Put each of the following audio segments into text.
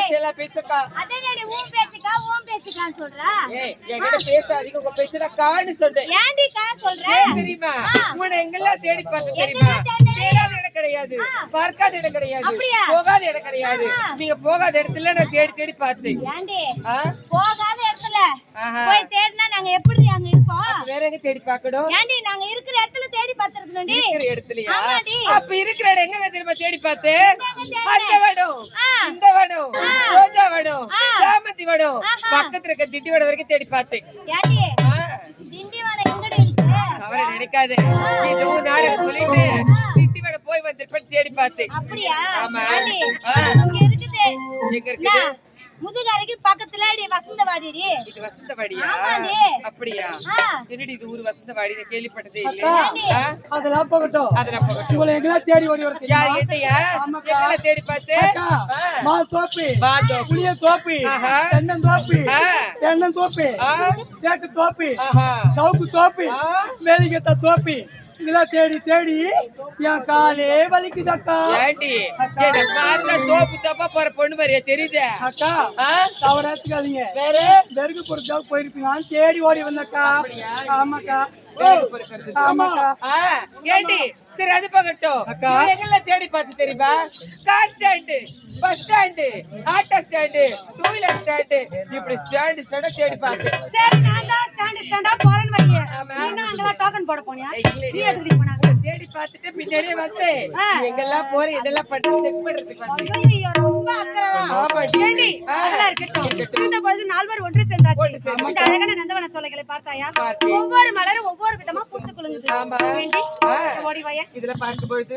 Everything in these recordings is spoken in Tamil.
பேச்செல்லாம் பேச்சக்கா. அதனடி உன் பேச்சுக்கா உன் பேச்சுக்கான்னு சொல்றா. ஏய் என்கிட்ட பேசாதீங்க, உங்க பேச்சல கான்னு சொல்றேன். ஏன்டி கா சொல்ற? தெரியுமா உன்னை எங்கெல்லாம் தேடி பார்த்து தெரியுமா? தேடாத இடம் கிடையாது, பார்க்காத இடம் கிடையாது, போகாத இடம் கிடையாது. நீங்க போகாத இடத்துல நான் தேடி தேடி பார்த்தேன். ஏன்டி போகாத இடத்துல போய் தேடினா நாங்க எப்படி அங்க இருப்போம்? வேற எங்க தேடி பார்க்கணும்? ஏன்டி நாங்க இருக்கிற இடத்துல தேடி பார்த்திருக்கணும்டி. இருக்கிற இடத்துலயா? அப்ப இருக்கிற இடம் எங்க தெரியுமா தேடி பார்த்து? அந்த வடம், இந்த வடம், ரோஜா வடம், சாமந்தி வடம், பக்கத்துல இருக்க திண்டி வடம் வரைக்கும் தேடி பார்த்தேன். ஏன்டி திண்டி வடம் எங்கடி இருக்கு? அவரை நினைக்காதே, இதுவும் நாடகம் சொல்லிட்டு திண்டி வடம் போய் வந்திருப்பேன் தேடி பார்த்தேன். அப்படியா? ஆமா. இங்க இருக்குது. எங்க இருக்குது? முதுகரைக்கு பக்கத்துல வசந்தவாடிடி. இது வசந்தவாடியா? அப்படியா? என்னடி இது ஊரு வசந்தவாடி கேள்விப்பட்டதே இல்ல. அதெல்லாம் போகட்டும், அதெல்லாம் போகட்டும். உங்களை எங்கெல்லாம் தேடி ஓடி வரது? யார் என்னையா எங்கெல்லாம் தேடி பார்த்து? மா தோப்பு, புளிய தோப்பு, தென்னன் தோப்பு, தென்னன் தோப்பு, தேக்கு தோப்பு, சவுக்கு தோப்பு, வேலிகத்த தோப்பு, இதெல்லாம் தேடி தேடி என் காலே வலிக்குதக்கா. ஏண்டி என்ன பார்த்தா தோப்பு தப்பா போற பொண்ணு மாதிரியா தெரியுது அக்கா? தவறாத்துக்காதீங்க, வேற வெறுக்கு பொறுத்தாக போயிருப்பீங்கன்னு தேடி ஓடி வந்தக்கா. ஆமாக்கா. ஏண்டி சரி அது போகட்டும். எங்கெல்லாம் தேடி பார்த்து தெரியுமா? Car stand, bus stand, auto stand, two wheeler stand, இப்படி ஸ்டாண்டு ஸ்டாண்டா தேடி பார்த்து. சரி நான் தான் ஸ்டாண்ட் ஸ்டாண்டா போறேன்னு வையே. நீ அங்கலாம் டோக்கன் போட போனியா? நீ எதுக்கு போனா? தேடி பார்த்துட்டு பின்னாடியே வந்து எங்கெல்லாம் போற இதெல்லாம் பண்ணி செக் பண்றதுக்கு வந்து. ஐயோ ரொம்ப அக்கறதா. ஏண்டி அதெல்லாம் இருக்கட்டும். இந்த பொழுது நால்வர் ஒன்று சேர்ந்தாச்சு. இந்த அழகான நந்தவன சோலைகளை பார்த்தாயா? ஒவ்வொரு மலரும் ஒவ்வொரு விதமா பூத்து குலுங்குது. ஆமா. வேண்டி ஓடி வாயே. இதெல்லாம் பார்க்கும் பொழுது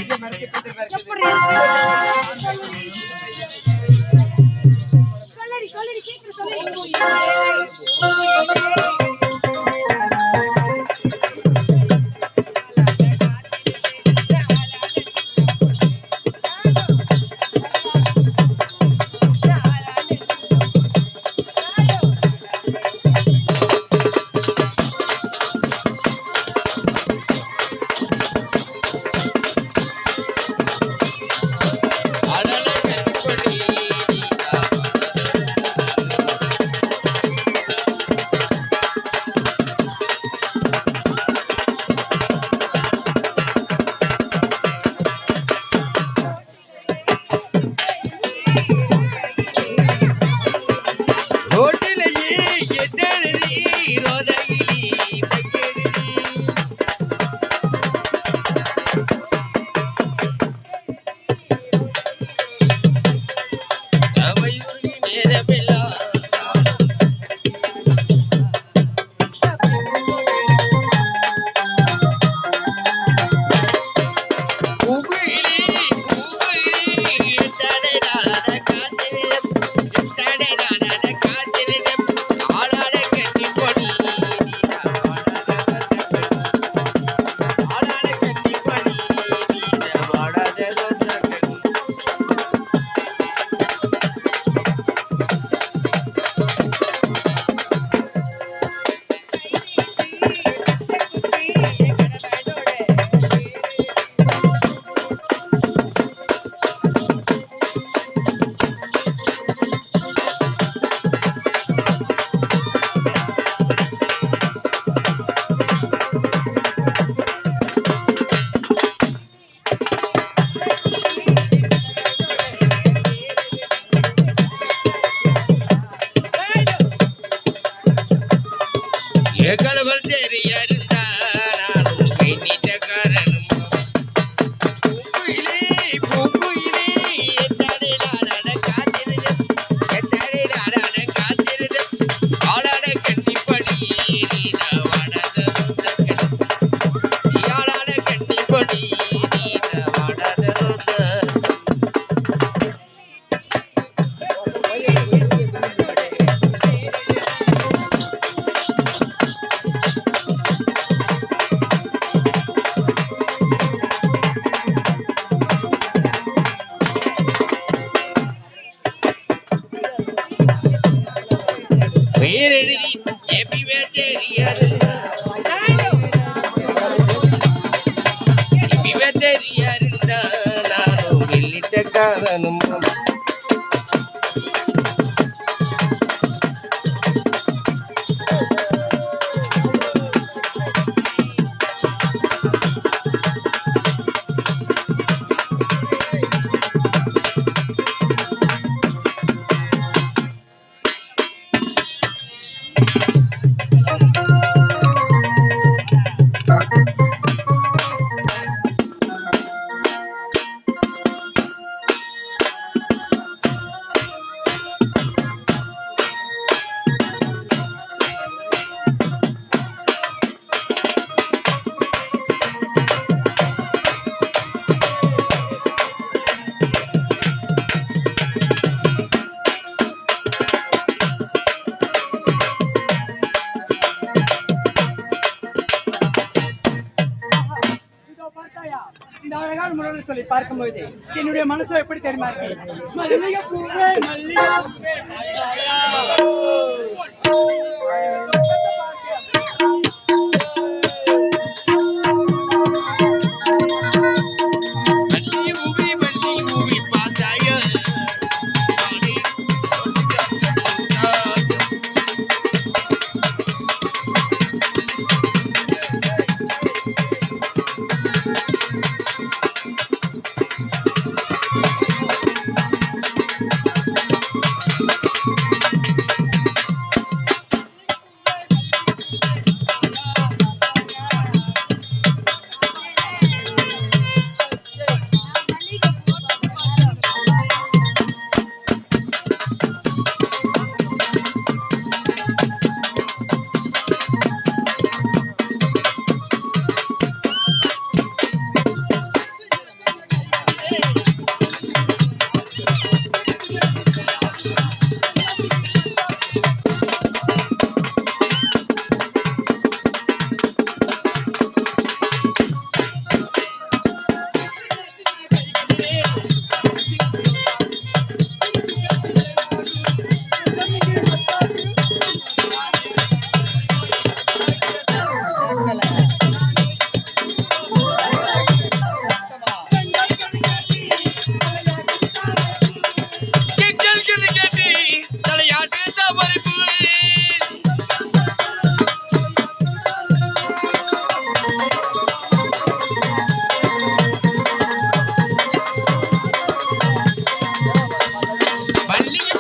இந்த மனசு எப்படி சொல்லடி சீக்கிரம் சொல்லடி. சொல்லி பார்க்கும்போது என்னுடைய மனசு எப்படி தெரியுமா இருக்கு? மல்லிகை பூவே மல்லிகை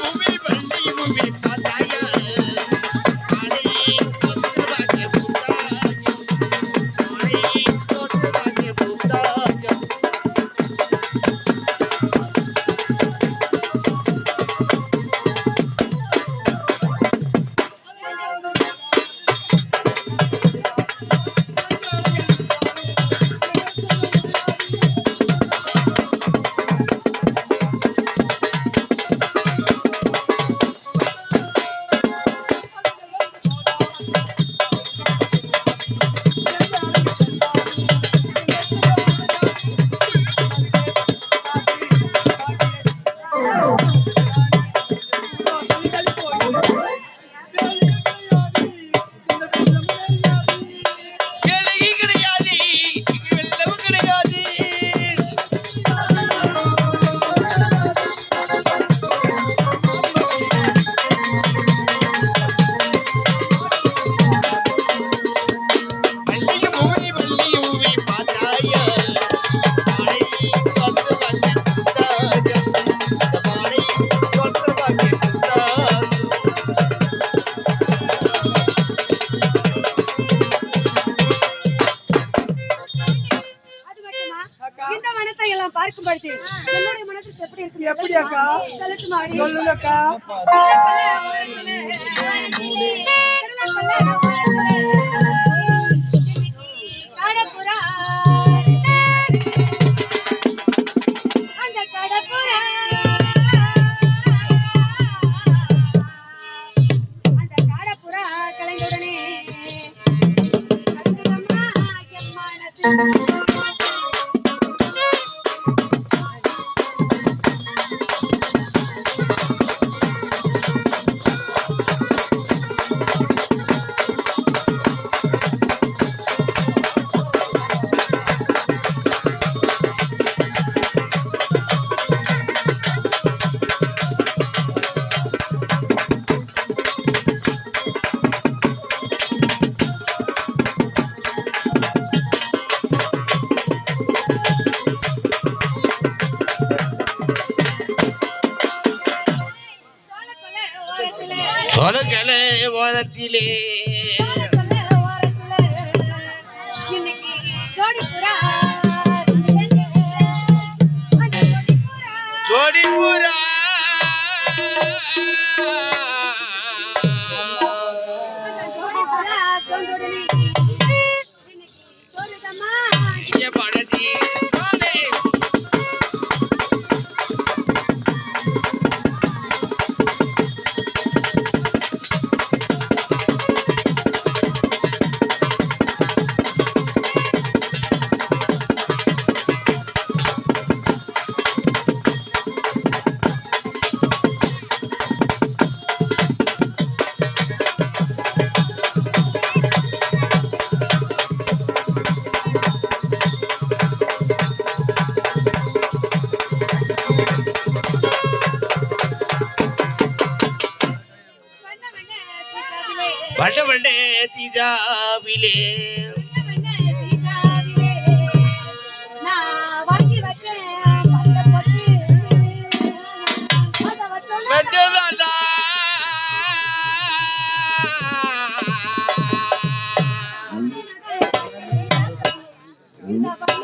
பூவே என்னுடைய மனசுக்கு எப்படி இருக்கு? எப்படி அக்கா? சொல்லட்டுமா? சொல்லுங்க அக்கா. கடப்புறா அந்த கடப்புறா அந்த கடப்புறா கலைஞுடனே கலங்குதம்மா என் மனசு. சொலகலை ஓரத்திலே ஜோடிபுரா படதி வண்டவண்டே தீஜாவிலே நான் வாங்கி வச்சேன் பட்ட பொட்டு அத வச்சோம் வச்சதாதா இந்த பண்ண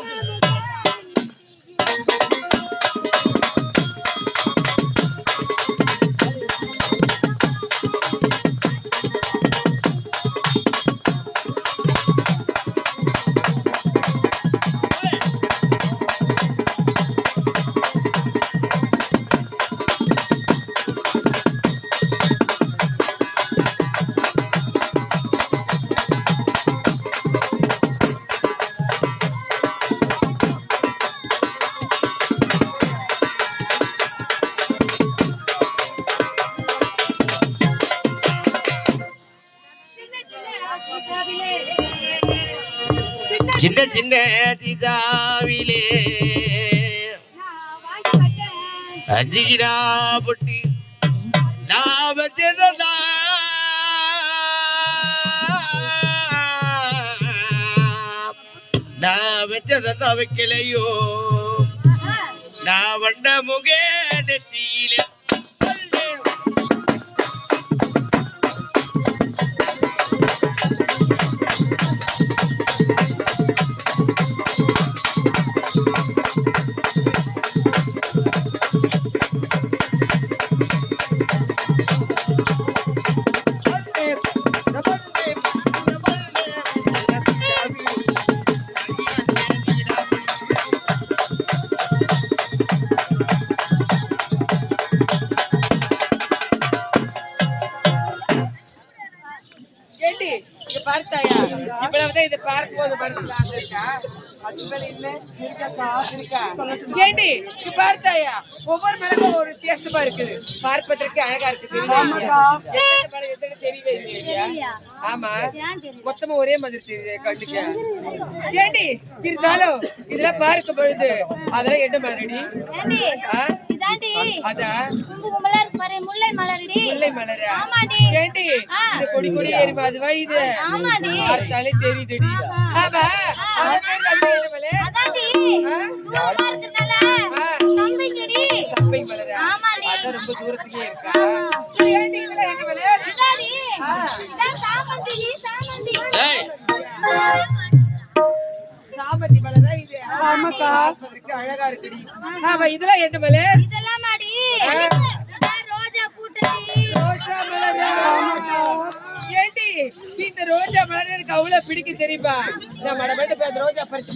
சின்ன சின்ன தீஜாவிலே அஞ்சுகிறா பொட்டி நான் வச்சதா நான் வச்சதா வைக்கலையோ நான் வண்ட முகே நெத்தியிலே ஏண்டி இங்க பார்த்தாயா இவ்வளவுதான் இதை பார்க்கும் போது மனசுல ஆசை இருக்கா? அது மேல இல்ல இருக்கா? ஏண்டி இங்க பார்த்தாயா ஒவ்வொரு மிளகும் ஒரு வித்தியாசமா இருக்குது, பார்ப்பதற்கு அழகா இருக்கு. தெரியவே இல்லையா? ஆமா, மொத்தமா ஒரே மாதிரி தெரியுது கண்ணுக்கு. ஏண்டி இருந்தாலும் இதெல்லாம் பார்க்கும் பொழுது அதெல்லாம் என்ன மாதிரிடி? அதான் முல்லை மலரா? ஏண்டி இந்த கொடி கொடி ஏறிமா அதுவா? இது பார்த்தாலே தெரியுதுடி. ஆமா, சப்பை மலரா? அதான் ரொம்ப தூரத்துக்கே இருக்கா? ஏண்டி இதெல்லாம் என்ன மலர்? சாமந்தி மலரா இது? ஆமாக்கா, அழகா இருக்குடி. ஆமா, இதெல்லாம் என்ன மலர்? ரோஜா மலரா? ஏண்டி இந்த ரோஜா மலர் எனக்கு அவ்வளவு பிடிக்கும் தெரியுமா? நான் மடமேட்டு போய் அந்த ரோஜா பறிச்சு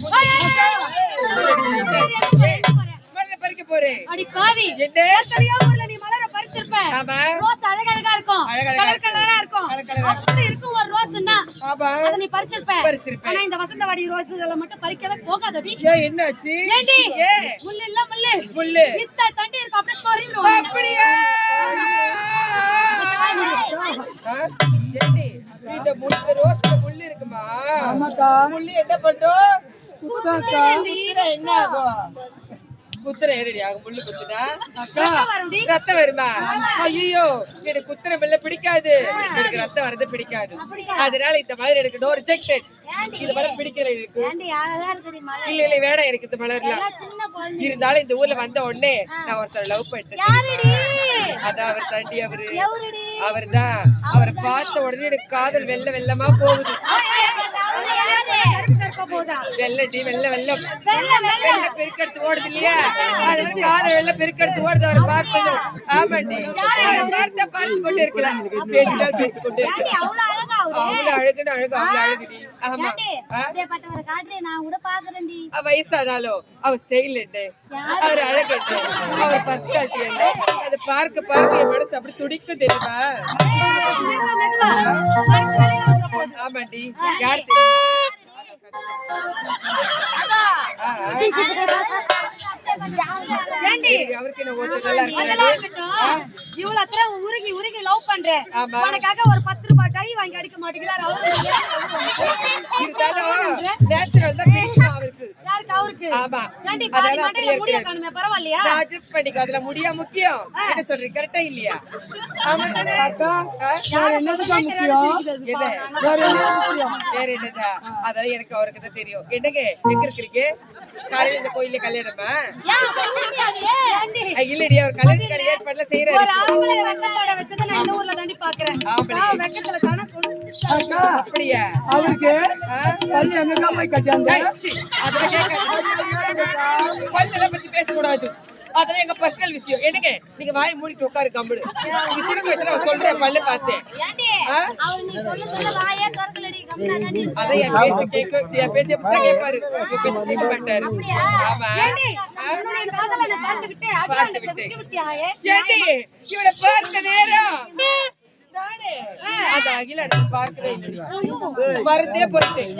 மலரை பறிக்க போறேன். அடி பாவி, என்ன எத்தனையோ ஊர்ல நீ மலரை பறிச்சிருப்ப. ஆமா, ரோஸ் அழகழகா இருக்கும், கலர் கலரா இருக்கும். அப்படி இருக்கும் ஒரு ரோஸ்னா. ஆமா, அத நீ பறிச்சிருப்ப. ஆனா இந்த வசந்தவாடி ரோஸ்களை மட்டும் பறிக்கவே போகாதடி. ஏன் என்னாச்சு? ஏண்டி முள்ளு இல்ல முள்ளு இத்த தண்டி இருக்கு, அப்படியே சொறிடும். அப்படியே ஏண்டி இந்த முள்ளு ரோஸ்ல முள்ளு இருக்குமா? ஆமாக்கா. முள்ளு என்ன பண்ணும்? குத்தாக்கா. என்ன ஆகும்? குத்துற ஏறடி ஆகும். முள்ளு குத்துனா ரத்தம் வருமா? ஐயோ, எனக்கு குத்துற மெல்ல பிடிக்காது, எனக்கு ரத்தம் வரது பிடிக்காது. அதனால இந்த மலர் எனக்கு நோ ரிஜெக்டட். இந்த மலர் பிடிக்கல எனக்கு. இல்ல இல்ல வேணாம் எனக்கு இந்த மலர்லாம். இருந்தாலும் இந்த ஊர்ல வந்த உடனே நான் ஒருத்தர் லவ் பண்ணிட்டேன். அதான் அவர் தாண்டி அவரு தான். அவரை பார்த்த உடனே எனக்கு காதல் வெள்ள வெள்ளமா போகுது. வெள்ளடி வெள்ள வெள்ளம் வெள்ள பெருக்கெடுத்து ஓடுது இல்லையா? அது வந்து காதல் வெள்ள பெருக்கெடுத்து ஓடுது. அவரை பார்க்கணும். ஆமாண்டி, அவரை பார்த்தா பார்த்து கொண்டு இருக்கலாம், பேசினால் பேசிக்கொண்டு இருக்கலாம். அவ்வளவு அழகுன்னு அழகு, அவ்வளவு அழகுடி. ஆமா, வயசானாலும் அவர் ஸ்டைல் என்ன, அவர் அழகு என்ன, அவர் பர்சனாலிட்டி என்ன, அதை பார்க்க பார்க்க என் மனசு அப்படி துடிக்கும் தெரியுமா? ஆமாண்டி, யார் தெரியுமா? அவருக்கு என்ன ஓட்டு நல்லா இருக்கு. இவ்வளவு அத்தனை உருகி உருகி லவ் பண்றேன், உனக்காக ஒரு 10 ரூபாய் டை வாங்கி அடிக்க மாட்டேங்கிறார். இருந்தாலும் நேச்சுரல் தான் பிடிக்கும் அவருக்கு. இருக்கு அவருக்கு. ஆமா. ஏண்டி பாதி அதெல்லாம் மண்டையில அப்படியே முடிய இருக்கு. காணுமே, பரவாயில்லையா? அட்ஜஸ்ட் பண்ணிக்கோ. அதுல முடியா முக்கியம். என்ன சொல்றீங்க? கரெக்டா இல்லையா? ஆமா தானே? அக்கா ஆ? வேற என்னதுக்கா முக்கியம்? இல்ல. வேற என்ன முக்கியம்? வேற என்னதா? அதெல்லாம் எனக்கு அவருக்கு தான் தெரியும். என்னங்க எங்க இருக்கிறீங்க? காலையில இந்த கோயில்ல கல்யாணமா? ஏன் அப்படியா நீ? ஏண்டி? இல்லடி, அவர் கல்யாணத்துக்கு ஏற்பாடுல செய்யறாரு. ஒரு ஆம்பளை வெக்கத்தோட வச்சதை நான் இந்த ஊர்ல தாண்டி பாக்குறேன். ஆம்பளை. நான் வெக்கத்துல தானே கொண்டு அக்கா அப்படியா? அவருக்கு பள்ளி எங்கக்கா போய் கட்டியாந்து? ஏய், சீ, அதெல்லாம் கேட்காத. பல்லெல்லாம் பத்தி பேசக்கூடாது. அதெல்லாம் எங்க பர்சனல் விஷயம். என்னங்க நீங்க வாயை மூடிட்டு உட்காரு கம்பெனி. நீங்க திரும்ப வச்சு நான் சொல்றேன் பல்ல பார்த்தேன். ஏண்டி? ஆ? அவர் நீ சொல்ல வாயே திறக்கலடி, கம்முனாடி. அதான் என் பேச்சு கேட்க என் பேச்சு எப்படிதான் கேட்பாரு. உங்க பேச்சு கேட்க மாட்டாரு. ஆமா. ஏண்டி? உன்னுடைய காதலனை பார்த்துவிட்டு அகிலாண்டத்தை விட்டு விட்டியாயே? ஏண்டி இவளை பார்த்த நேரம் நானே அந்த அகிலாண்டத்தை பார்க்கவே இல்லை. மறந்தே போயிட்டேன்.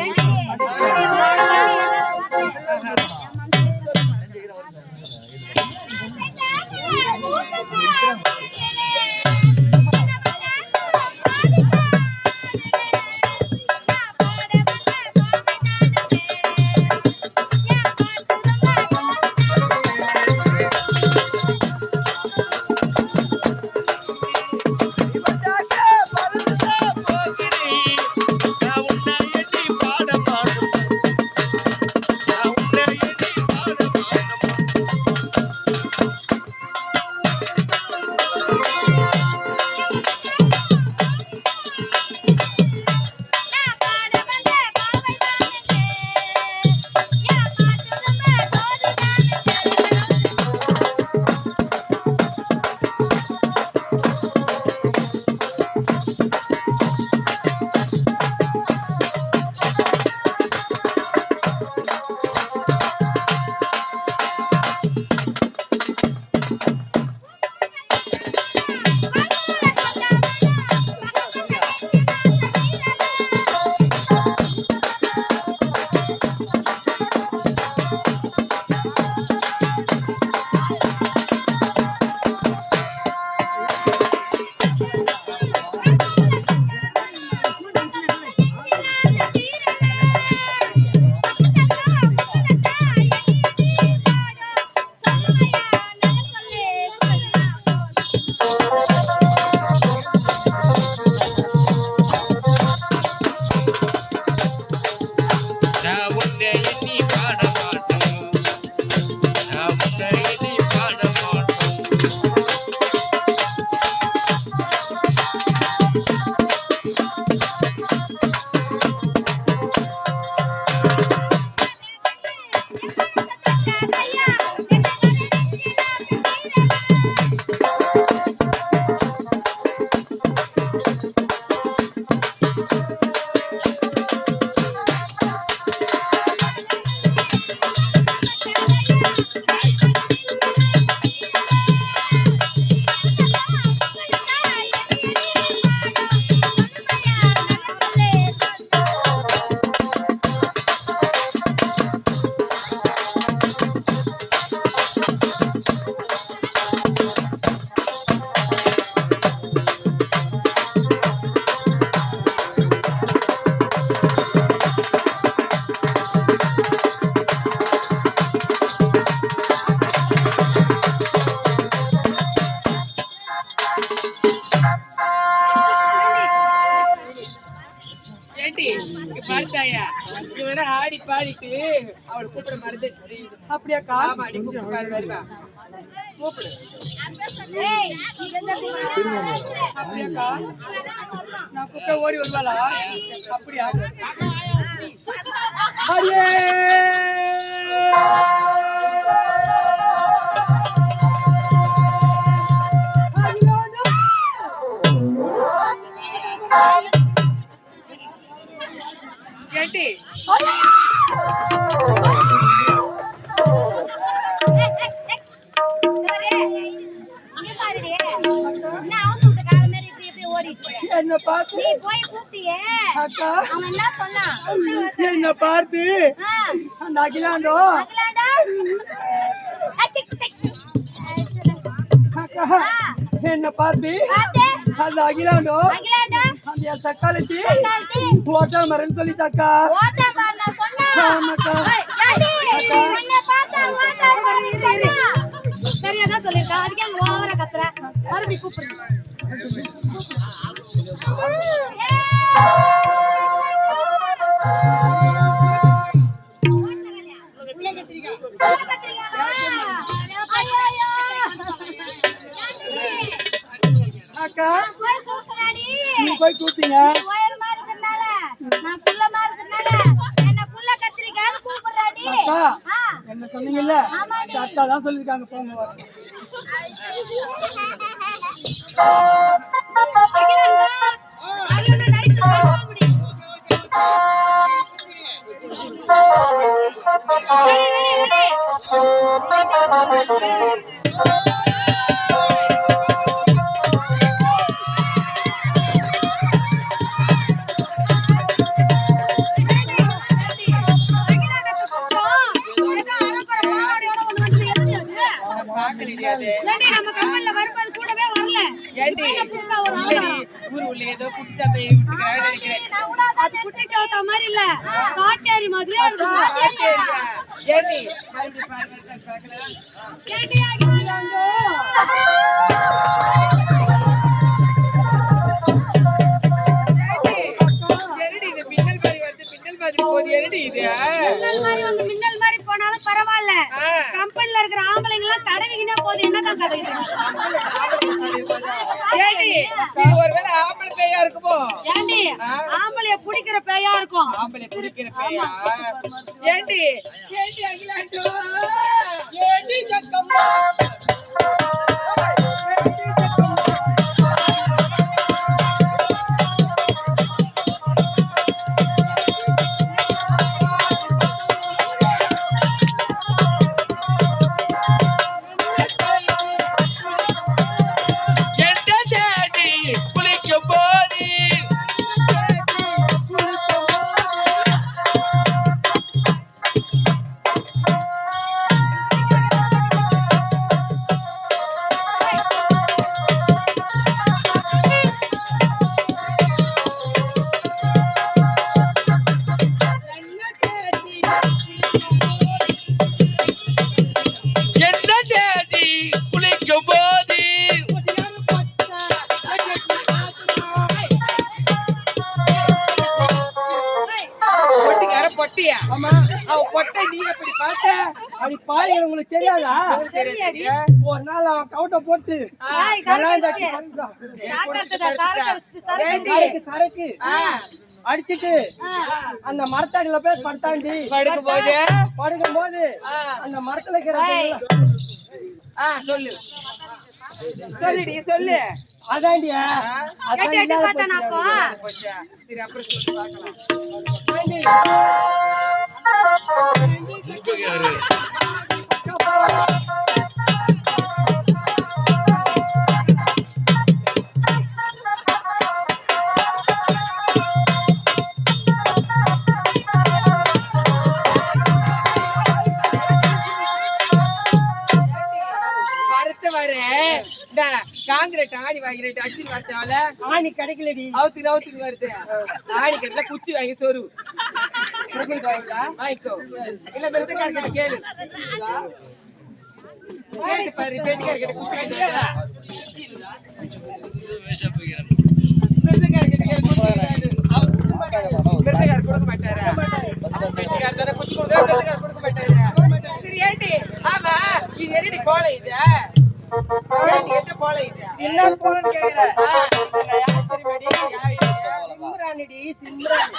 ஏண்டி இங்க பார்த்தாயா இவனை ஆடி பாடிட்டு அவளை கூப்பிட மறந்து அப்படியாக்கா? ஆமா நீ கூப்பிட்டு பாரு வருவா கூப்பிடு. ஏய், நீ என்ன அப்படியாக்கா? நான் கூப்பிட்ட ஓடி வருவாளா? அப்படியா? அடியே! ஏண்டி என்ன பார்த்து நீ போய் கூப்பிட்டியே, அக்கா அவன் என்ன சொன்னான்? என்ன பார்த்து ஆ, அந்த அகிலாண்டோ அகிலாண்டா? Tick tick. அக்கா என்ன பார்த்து பாத்து, அந்த அகிலாண்டோ அகிலாண்டா? அந்த என் சக்காலத்தி சக்காலத்தி? ஹோட்டல் மரன்னு சொல்லிட்டாக்கா. ஓட்ட பாருனா சொன்னா? ஆமாக்கா. ஏய், ஏண்டி? சரியாதான் சொல்லிருக்கா, அதுக்கு அங்க ஓவரா கத்துற, மறுபடியும் கூப்பிடுறேன். அக்கா நீ போய் கூப்பிட்டீங்க அக்கா என்ன சொன்னீங்கல்ல அக்கா தான் சொல்லிருக்காங்க போங்க நம்ம கம்பெனில வரும்போது கூடவே வரல. அது குட்டி சவுத்தா மாதிரி இல்ல, காட்டேரி மாதிரியே மின்னல் மாதிரி போனாலும் பரவாயில்ல. கம்பெனில இருக்கிற ஆம்பளைங்க எல்லாம் தடவிக்கினே போது. என்னதான் கதை இது? ஒருவேளை ஆம்பளை பேயா இருக்குமோ? ஏண்டி ஆம்பளைய குடிக்கிற பேயா இருக்கும். ஆம்பளை குடிக்கிற பேயா? ஏண்டி ஏண்டி அகிலாண்டோ ஏண்டி சக்கம்மா உங்களுக்கு தெரியாதா? ஒரு நாள் அவன் கவுட்ட போட்டு சரக்கு அடிச்சிட்டு அந்த மரத்தடியில போய் படுத்தாண்டி படுக்கும் போது அந்த மரத்துல சொல்லு சொல்லுடி சொல்லு. அதாண்டியா சரி அப்புறம் சொல்லு காங்கிரட் ஆடி வாங்கிட்டு அடிச்சு வரத்தால ஆணி கிடைக்கலடி. அவுத்துக்கு வருது. ஆடி கட்டல குச்சி வாங்கி சோறு வாங்கிக்கோ. இல்ல மிருதக்கார கேளு பாரு, பேட்டிக்கார கிட்ட குச்சி மிருதக்கார கொடுக்க மாட்டாரா? பேட்டிக்கார தானே குச்சி கொடுக்க மாட்டாரு. சரி ஏண்டி ஆமா இது எரடி கோலை இது என்ன போல இது என்ன போலன்னு கேக்குற? சிம்ரானிடி சிம்ரான்.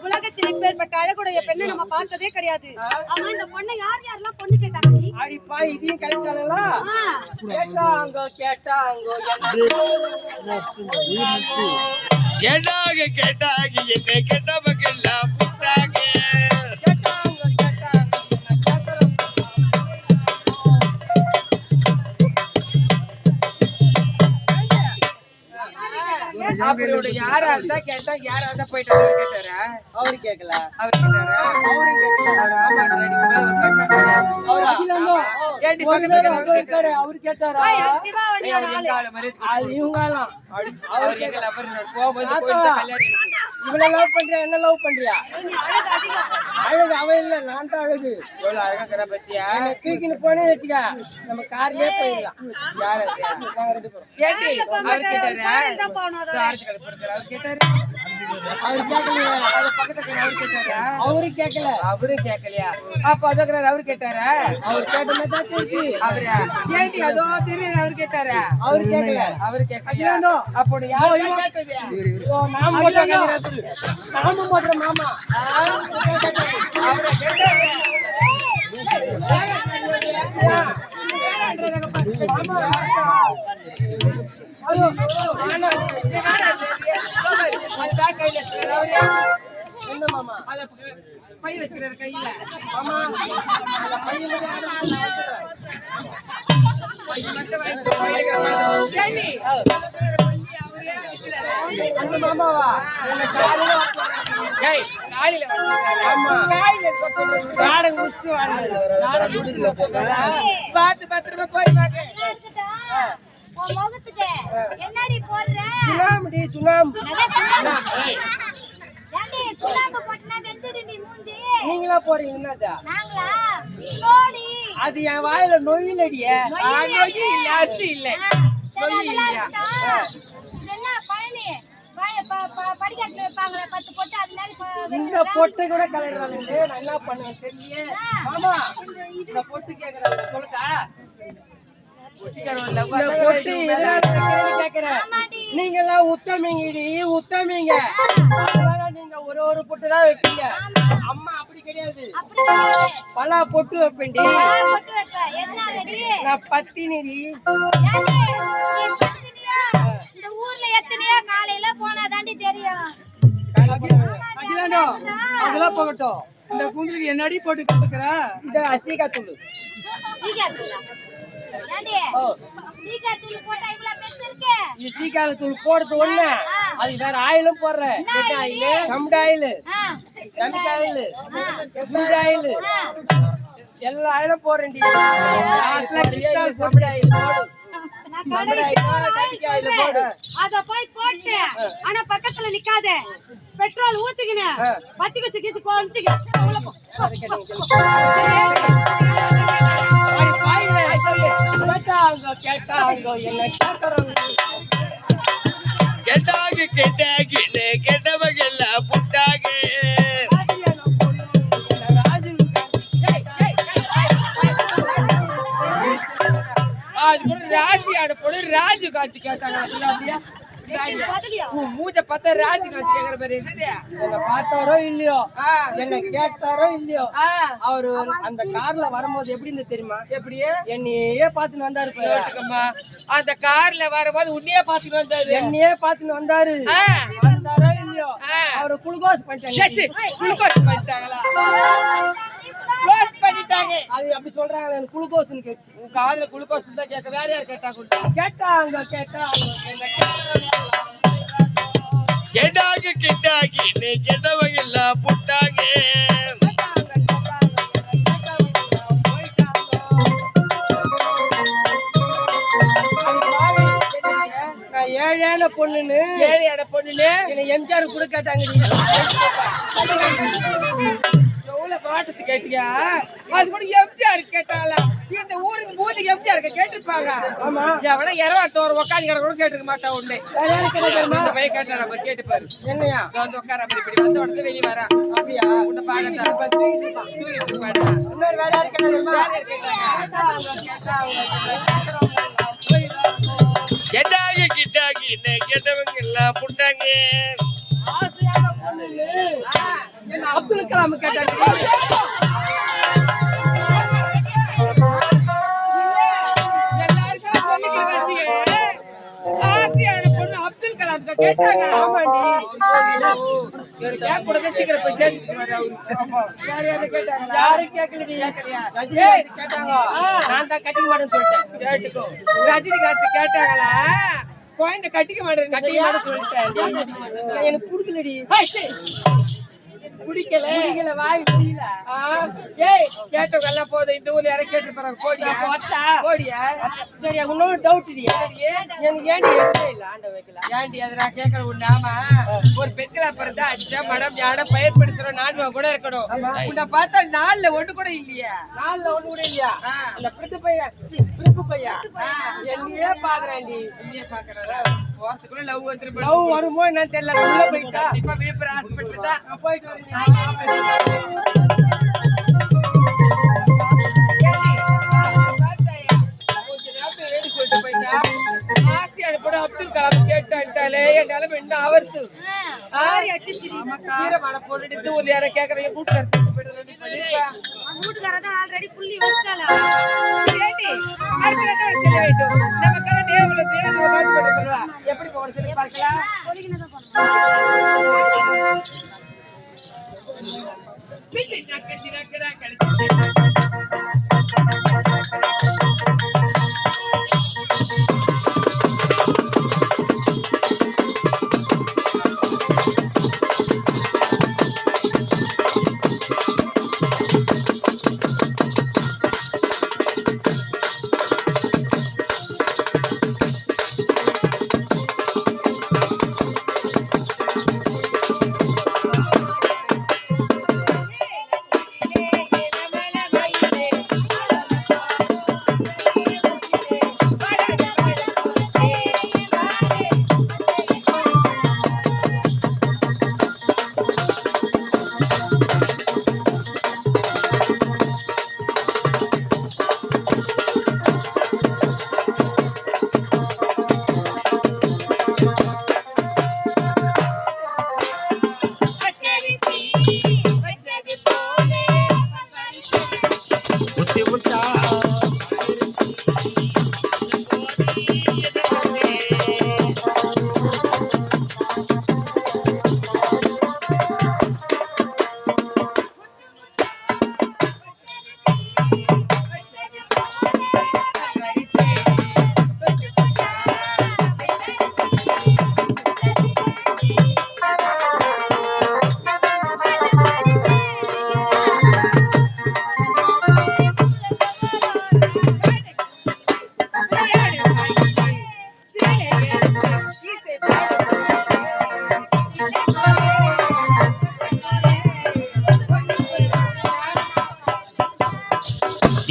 உலகத்தில் இப்பேற்பட்ட அழகுடைய பெண்ணை நம்ம பார்த்ததே கிடையாது. ஆமா இந்த பொண்ணை யார் யாரெல்லாம் பொண்ணு கேட்டாங்க? அடிப்பா இதையும் கரெக்டாங்களா? கேட்டாங்க என்ன கேட்ட மக்கள் புட்டாங்க. அவரோட யாரா இருந்தா கேட்டாங்க, யாரா இருந்தா போயிட்டு கேட்டாரா? அவரு கேட்கல. அவரு கேட்டாரா? அவரும் கேட்கல. ஏண்டி ஒரு பக்கத்துல பேர் அங்க இருக்காரு, அவரு கேட்டாரா? சிவா வண்டியோட ஆளு. எங்க ஆளு மாதிரி அது இவங்கலாம். அவர் எங்க லவர் போகும்போது போயிட்டு கல்யாணம் இருக்கு. இவளை லவ் பண்றியா, என்ன லவ் பண்றியா? நீ அழகு அதிகம். அழகு அவ இல்ல, நான் தான் அழகு. எவ்வளவு அழகா இருக்கிற பத்தியா? என்னை தூக்கின்னு போனே வச்சுக்க, நம்ம கார்லயே போயிடலாம். யார் அது? நாங்க 2 பேரும். ஏண்டி அவர் கேட்டாரா? கோயில் தான் போகணும் அதோட. சார்ஜ் கடை போடுறாரு. அவர் கேட்டாரு. அவரு கேட்கலையே. அது பக்கத்துல அவர் கேட்டாரா? அவரு கேட்கல. அவரும் கேட்கலையா? அப்ப அதோட அவரு கேட்டாரா? அவரு கேட்ட மாதிரி தான் தெரியுது. அவரா? ஏண்டி அதோ தெரியுது அவர் கேட்டாரா? அவரு கேட்கல. அவரு கேட்கலையா? அப்போ யாரு கேட்டது? ஓ, மாமா போட்டாங்க. மாமா போடுற மாமா. அவரை கேட்டாரு. என்ன மாமா? பை வச்சுக்கிறாரு கையில. மாமா, அந்த பையன் ஏண்டி? அந்த மாமாவா? ஏய், காலையில ஆமா. காலையில நாடகம் முடிச்சுட்டு வாங்க. பார்த்து பத்திரமா போய் வாங்க. உன் முகத்துக்கு என்னடி போடுற? Tsunami, tsunami. ஏண்டி சுண்ணாம்பு போட்டுனா வெந்துடு நீ மூஞ்சி. நீங்களா போறீங்க என்னதா? நாங்களா? போடி. அது என் வாயில நொயிலடியே. இல்ல, அரிசி இல்ல. என்ன பழனி படிக்கட்டுல வைப்பாங்களே 10 பொட்டு அது மாதிரி இந்த பொட்டை கூட கலர்றாங்களே, நான் என்ன பண்ணுவேன் தெரியல. மாமா, இந்த பொட்டு கேக்குறாங்க, சொல்லுடா. இந்த பொட்டு எதனால வைக்கிறேன்னு கேக்குறேன். நீங்க எல்லாம் உத்தமிங்கடி, உத்தமிங்க. அதனால நீங்க ஒரு பொட்டு தான் வைப்பீங்க. அம்மா அப்படி கிடையாது. பல பொட்டு வைப்பேன்டி. பொட்டு வைப்ப எதனாலடி? நான் பத்தினிடி. இந்த ஊர்ல எத்தனையோ காலையில போனாதாண்டி தெரியும். அதெல்லாம் போகட்டும். இந்த குங்குலிக்கு என்னடி போட்டு கசக்குற? இத அசிகா தூள். சீக்காத்தூளா? ஏண்டி? சீக்காத்தூள் போட்டா இவ்ளோ பெருசு இருக்கு? இது சீக்கால தூள் போடுறது ஒண்ணு. அது வேற ஆயிலும் போடுறேன். சம்ட oil, Samik oil, good oil, எல்லா ஆயிலும் போடுறேன்டி. அத போய் போட்டு ஆனா பக்கத்துல நிக்காத. பெட்ரோல் ஊத்திக்கினு பத்தி வச்சு கீச்சு கொளுத்திக்க. உள்ள போ. கேட்டாங்க என்ன கேக்குறாங்க. கெட்டாகி கெட்டவங்க எல்லாம் புட்டாக. அது கூட ராசியோட பொண்ணு ராஜகாந்தி கேட்டாங்க. மூஞ்ச பார்த்தா ராஜகாந்தி கேக்குற மாதிரி இருக்குது. என்ன பார்த்தாரோ இல்லையோ, என்ன கேட்டாரோ இல்லையோ, அவரு அந்த கார்ல வரும்போது எப்படி இருந்து தெரியுமா? எப்படி? என்னையே பாத்துன்னு வந்தாரு. கேட்டுக்கம்மா, அந்த கார்ல வரும்போது உன்னையே பாத்துட்டு வந்தாரு. என்னையே பாத்துன்னு வந்தாரு. வந்தாரோ இல்லையோ, அவரு குளுக்கோஸ் பண்ணிட்டாங்க. குளுக்கோஸ் பண்ணிட்டாங்களா? க்ளோஸ் பண்ணிட்டாங்க. அது அப்படி சொல்றாங்க. எனக்கு குளுக்கோஸ்னு கேட்டு உன் காதுல குளுக்கோஸ் தான் கேட்க. வேற யார் கேட்டா கொடுத்தா? கேட்டாங்க. கெட்டாகி கெட்டவங்க எல்லாம் புட்டாக. நான் ஏழையான பொண்ணுன்னு என்ன எம்ஜிஆர் கூட கேட்டாங்க. எவ்வளவு பாட்டத்து கேட்டியா? அது கூட எம்ஜிஆர் கேட்டாங்களா? இந்த ஊருக்கு பூஜைக்கு எம்ஜிஆர் கேட்டிருப்பாங்க. ஆமா, எவனா இரவாட்டு ஒரு உட்காந்து கிட கூட கேட்டுக்க மாட்டா உடனே. இந்த பையன் கேட்டாரா பாரு, கேட்டுப்பாரு. என்னையா வந்து உட்கார அப்படி இப்படி வந்து உடனே வெளியே வரா. அப்படியா? உன்னை பாக்கத்தான் இன்னொரு வேற யாரு கேட்டா தெரியுமா? கெட்டாகி கெட்டவங்க எல்லாம் புட்டாங்க. ஆசையான பொண்ணுன்னு என்ன அப்துல் கலாம் கேட்டாங்க. ஆசையான பொண்ணு அப்துல் கலாம் கேட்டாங்க. ஆமாண்டி. சீக்கிரம் போய் சேர்ந்து யாரும் கேட்கலடி. ரஜினிகாந்த் கேட்டாங்க. நான் தான் கட்டிக்க மாட்டேன்னு சொல்லிட்டேன். கேட்டுக்கோ. ரஜினிகாந்த் கேட்டாங்களா? குழந்தை கட்டிக்க மாட்டேன் சொல்லிட்டேன். எனக்கு பிடிக்கலடி. குடிக்கல வாய் முடியல. ஏய் கேட்டவங்க எல்லாம் போதும் இந்த ஊர்ல யாரும் கேட்டு போறாங்க போடியா போடியா சரி இன்னொரு டவுட் எனக்கு ஏன்டி எதுவுமே இல்ல ஆண்ட வைக்கல ஏன்டி அதை நான் கேட்கற உண்டாமா ஒரு பெண்களா பிறந்தா அச்சா மடம் யாட பயிர் படிச்சுறோம் நான்வா கூட இருக்கணும் உன்னை பார்த்தா நாலுல ஒண்ணு கூட இல்லையா நாள்ல ஒண்ணு கூட இல்லையா அந்த பிரிப்பு பையன் என்னையே பாக்குறேன்டி என்னையே பாக்குறா வாசத்துக்குள்ள லவ் வந்துரும் லவ் வருமோ என்னன்னு தெரியல உள்ள போயிட்டா இப்ப விழுப்புரம் ஹாஸ்பிட்டல் தான் நான் போயிட்டு வரேன் அப்துல் கலாம் கேட்டாலே என் நிலைமை என்ன ஆவர்த்து வீரமான பொருள் ஊர்ல யார கேக்குறீங்க வீட்டுக்காரதான் ஆல்ரெடி புள்ளி வச்சாலா எப்படி போக சொல்லி பார்க்கலாம்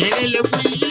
ஏழு புள்ளி